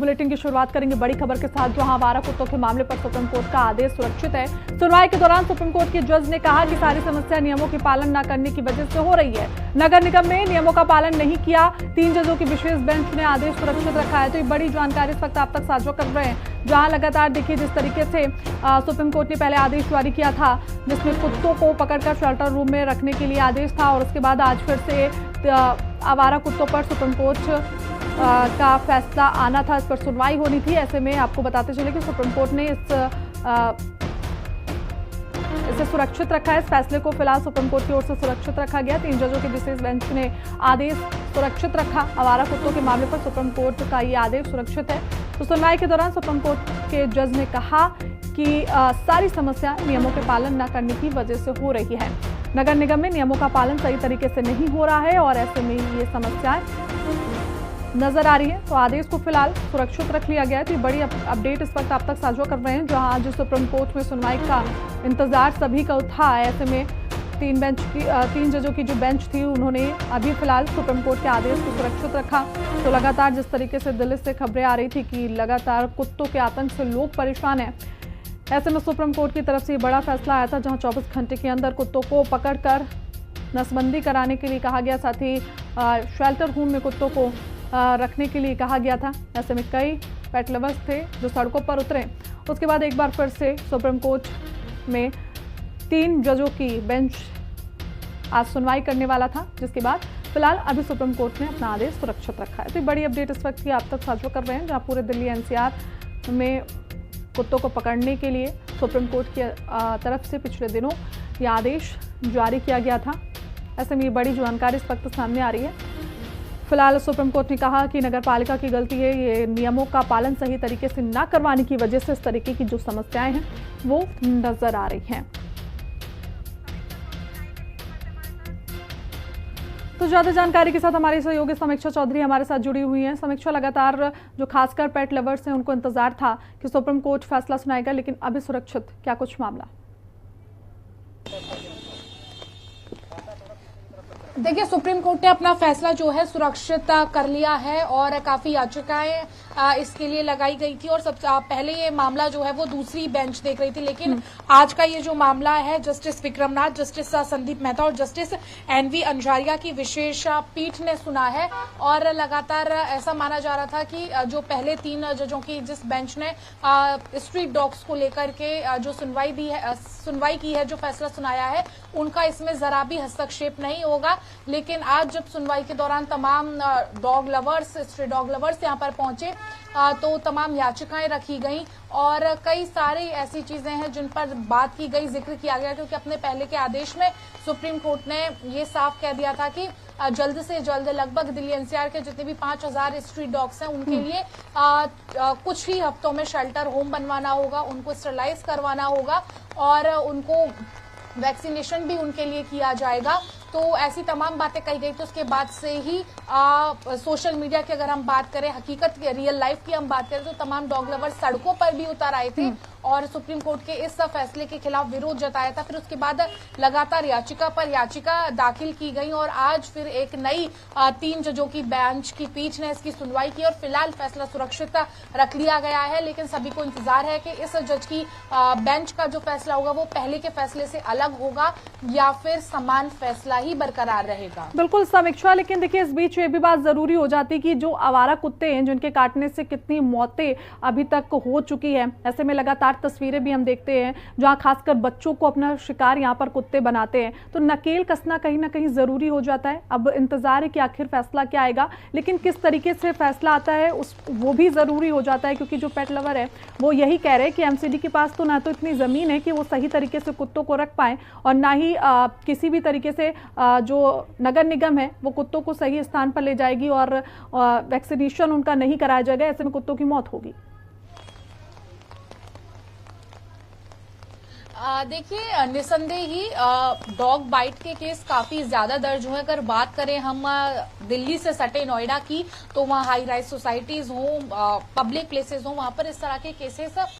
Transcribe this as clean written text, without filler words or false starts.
Bulletin की शुरुआत करेंगे बड़ी खबर के साथ, जहां आवारा कुत्तों के मामले पर सुप्रीम कोर्ट का आदेश सुरक्षित है। सुनवाई के दौरान सुप्रीम कोर्ट के जज ने कहा कि सारी समस्या नियमों के पालन न करने की वजह से हो रही है। नगर निगम में नियमों का पालन नहीं किया, 3 जजों की विशेष बेंच ने आदेश सुरक्षित रखा है। तो ये बड़ी जानकारी इस वक्त आप तक साझा कर रहे हैं, जहां लगातार देखिए जिस तरीके से सुप्रीम कोर्ट ने पहले आदेश जारी किया था, जिसमें कुत्तों को पकड़कर शेल्टर रूम में रखने के लिए आदेश था, और उसके बाद आज फिर से आवारा कुत्तों पर सुप्रीम कोर्ट का फैसला आना था, इस पर सुनवाई होनी थी। ऐसे में आपको बताते चले कि सुप्रीम कोर्ट ने इसे सुरक्षित रखा है। इस फैसले को फिलहाल सुप्रीम कोर्ट की ओर से सुरक्षित रखा गया। 3 जजों की विशेष बेंच ने आदेश सुरक्षित रखा। आवारा कुत्तों के मामले पर सुप्रीम कोर्ट का ये आदेश सुरक्षित है। तो सुनवाई के दौरान सुप्रीम कोर्ट के जज ने कहा कि सारी समस्या नियमों के पालन न करने की वजह से हो रही है। नगर निगम में नियमों का पालन सही तरीके से नहीं हो रहा है, और ऐसे में ये समस्याएं नजर आ रही है। तो आदेश को फिलहाल सुरक्षित रख लिया गया है। तो ये बड़ी अपडेट इस वक्त आप तक साझा कर रहे हैं, जहां आज सुप्रीम कोर्ट में सुनवाई का इंतजार सभी का था। ऐसे में 3 जजों की जो बेंच थी, उन्होंने अभी फिलहाल सुप्रीम कोर्ट के आदेश को सुरक्षित रखा। तो लगातार जिस तरीके से दिल्ली से खबरें आ रही थी कि लगातार कुत्तों के आतंक से लोग परेशान हैं, ऐसे में सुप्रीम कोर्ट की तरफ से ये बड़ा फैसला आया था, जहां 24 घंटे के अंदर कुत्तों को पकड़कर नसबंदी कराने के लिए कहा गया। साथ ही शेल्टर होम में कुत्तों को रखने के लिए कहा गया था। ऐसे में कई पेट लवर्स थे जो सड़कों पर उतरे। उसके बाद एक बार फिर से सुप्रीम कोर्ट में 3 जजों की बेंच आज सुनवाई करने वाला था, जिसके बाद फिलहाल अभी सुप्रीम कोर्ट ने अपना आदेश सुरक्षित रखा है। तो बड़ी अपडेट इस वक्त की आप तक साझा कर रहे हैं, जहां पूरे दिल्ली एनसीआर में कुत्तों को पकड़ने के लिए सुप्रीम कोर्ट की तरफ से पिछले दिनों यह आदेश जारी किया गया था। ऐसे में ये बड़ी जानकारी इस वक्त सामने आ रही है। फिलहाल सुप्रीम कोर्ट ने कहा कि नगर पालिका की गलती है, ये नियमों का पालन सही तरीके से न करवाने की वजह से इस तरीके की जो समस्याएं हैं वो नजर आ रही हैं। तो ज्यादा जानकारी के साथ हमारी सहयोगी समीक्षा चौधरी हमारे साथ जुड़ी हुई हैं। समीक्षा, लगातार जो खासकर पेट लवर्स हैं उनको इंतजार था कि सुप्रीम कोर्ट फैसला सुनाएगा, लेकिन अभी सुरक्षित क्या कुछ मामला? देखिए, सुप्रीम कोर्ट ने अपना फैसला जो है सुरक्षित कर लिया है, और काफी याचिकाएं इसके लिए लगाई गई थी, और सबसे पहले ये मामला जो है वो दूसरी बेंच देख रही थी, लेकिन आज का ये जो मामला है जस्टिस विक्रमनाथ, जस्टिस संदीप मेहता और जस्टिस एनवी अंजारिया की विशेष पीठ ने सुना है। और लगातार ऐसा माना जा रहा था कि जो पहले 3 जजों की जिस बेंच ने स्ट्रीट डॉग्स को लेकर के जो सुनवाई की है, जो फैसला सुनाया है, उनका इसमें जरा भी हस्तक्षेप नहीं होगा। लेकिन आज जब सुनवाई के दौरान तमाम dog lovers, street dog lovers यहां पर पहुंचे, तो तमाम याचिकाएं रखी गई, और कई सारी ऐसी चीजें हैं जिन पर बात की गई, जिक्र किया गया, क्योंकि अपने पहले के आदेश में सुप्रीम कोर्ट ने ये साफ कह दिया था कि जल्द से जल्द लगभग दिल्ली एनसीआर के जितने भी 5000 स्ट्रीट डॉग्स हैं उनके लिए कुछ ही हफ्तों में शेल्टर होम बनवाना होगा, उनको स्टरलाइज करवाना होगा, और उनको वैक्सीनेशन भी उनके लिए किया जाएगा। तो ऐसी तमाम बातें कही गई। तो उसके बाद से ही सोशल मीडिया की अगर हम बात करें, हकीकत की, रियल लाइफ की हम बात करें, तो तमाम डॉग लवर्स सड़कों पर भी उतर आए थे और सुप्रीम कोर्ट के इस फैसले के खिलाफ विरोध जताया था। फिर उसके बाद लगातार याचिका पर याचिका दाखिल की गई, और आज फिर एक नई 3 जजों की बेंच की पीठ ने इसकी सुनवाई की, और फिलहाल फैसला सुरक्षित रख लिया गया है। लेकिन सभी को इंतजार है कि इस जज की बेंच का जो फैसला होगा वो पहले के फैसले से अलग होगा, या फिर समान फैसला ही बरकरार रहेगा। बिल्कुल समीक्षा, लेकिन देखिए इस बीच ये भी बात जरूरी हो जाती कि जो आवारा कुत्ते हैं, जिनके काटने से कितनी मौतें अभी तक हो चुकी है, ऐसे में लगातार तस्वीरें भी हम देखते हैं जहां खासकर बच्चों को अपना शिकार यहां पर कुत्ते बनाते हैं। तो नकेल कसना कहीं ना कहीं जरूरी हो जाता है। अब इंतजार है कि आखिर फैसला क्या आएगा, लेकिन किस तरीके से फैसला आता है वो भी जरूरी हो जाता है, क्योंकि जो पेट लवर है वो यही कह रहे हैं कि एमसीडी के पास तो ना तो इतनी जमीन है कि वो सही तरीके से कुत्तों को रख पाए, और ना ही किसी भी तरीके से जो नगर निगम है वो कुत्तों को सही स्थान पर ले जाएगी, और वैक्सीनेशन उनका नहीं कराया जाएगा। ऐसे में कुत्तों की मौत होगी। देखिए, निसंदेह ही डॉग बाइट के केस काफी ज्यादा दर्ज हुए। अगर बात करें हम दिल्ली से सटे नोएडा की, तो वहाँ हाई राइज सोसाइटीज हों, पब्लिक प्लेसेस हों, वहां पर इस तरह के केसेस